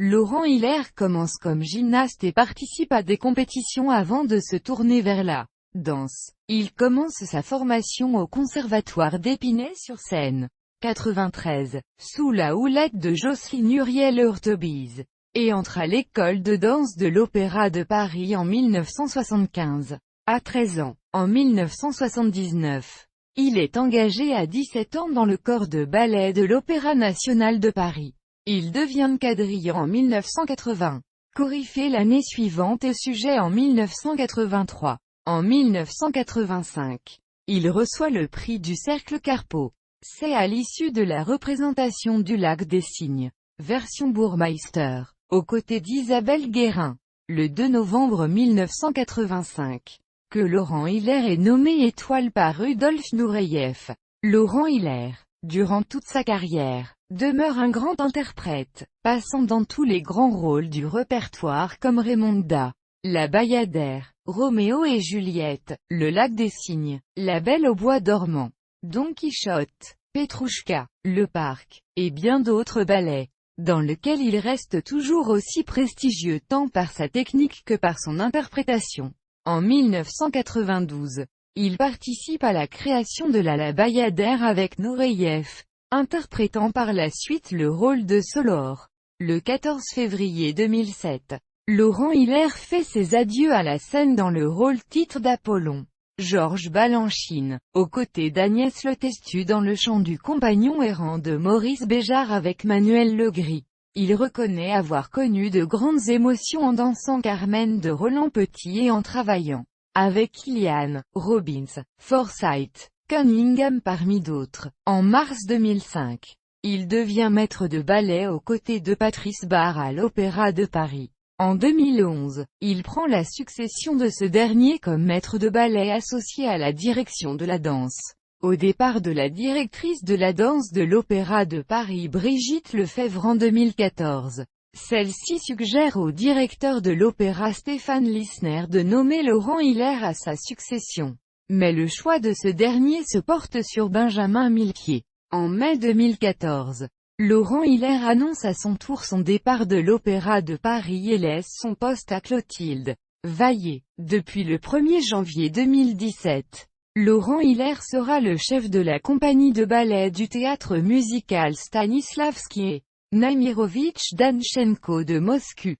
Laurent Hiller commence comme gymnaste et participe à des compétitions avant de se tourner vers la danse. Il commence sa formation au conservatoire d'Épinay-sur-Seine, 93, sous la houlette de Jocelyne Huriel-Hurtebise, et entre à l'école de danse de l'Opéra de Paris en 1975. À 13 ans, en 1979, il est engagé à 17 ans dans le corps de ballet de l'Opéra national de Paris. Il devient quadrille en 1980, coryphée l'année suivante et sujet en 1983. En 1985, il reçoit le prix du Cercle Carpeau. C'est à l'issue de la représentation du Lac des Cygnes, version Burmeister, aux côtés d'Isabelle Guérin, le 2 novembre 1985, que Laurent Hiller est nommé étoile par Rudolf Nureyev. Laurent Hiller, durant toute sa carrière, demeure un grand interprète, passant dans tous les grands rôles du répertoire comme Raymonda, La Bayadère, Roméo et Juliette, Le Lac des Cygnes, La Belle au bois dormant, Don Quichotte, Petrouchka, Le Parc, et bien d'autres ballets, dans lesquels il reste toujours aussi prestigieux tant par sa technique que par son interprétation. En 1992, il participe à la création de La Bayadère avec Nureyev, interprétant par la suite le rôle de Solor. Le 14 février 2007, Laurent Hiller fait ses adieux à la scène dans le rôle-titre d'Apollon, Georges Balanchine, aux côtés d'Agnès Le Testu dans Le chant du compagnon errant de Maurice Béjart avec Manuel Legris. Il reconnaît avoir connu de grandes émotions en dansant Carmen de Roland Petit et en travaillant avec Kilian, Robbins, Forsythe, Cunningham parmi d'autres. En mars 2005, il devient maître de ballet aux côtés de Patrice Barre à l'Opéra de Paris. En 2011, il prend la succession de ce dernier comme maître de ballet associé à la direction de la danse. Au départ de la directrice de la danse de l'Opéra de Paris Brigitte Lefebvre en 2014. Celle-ci suggère au directeur de l'Opéra Stéphane Lissner de nommer Laurent Hiller à sa succession. Mais le choix de ce dernier se porte sur Benjamin Millepied. En mai 2014, Laurent Hiller annonce à son tour son départ de l'Opéra de Paris et laisse son poste à Clotilde Vaillé. Depuis le 1er janvier 2017, Laurent Hiller sera le chef de la compagnie de ballet du théâtre musical Stanislavski et Namirovitch Danchenko de Moscou.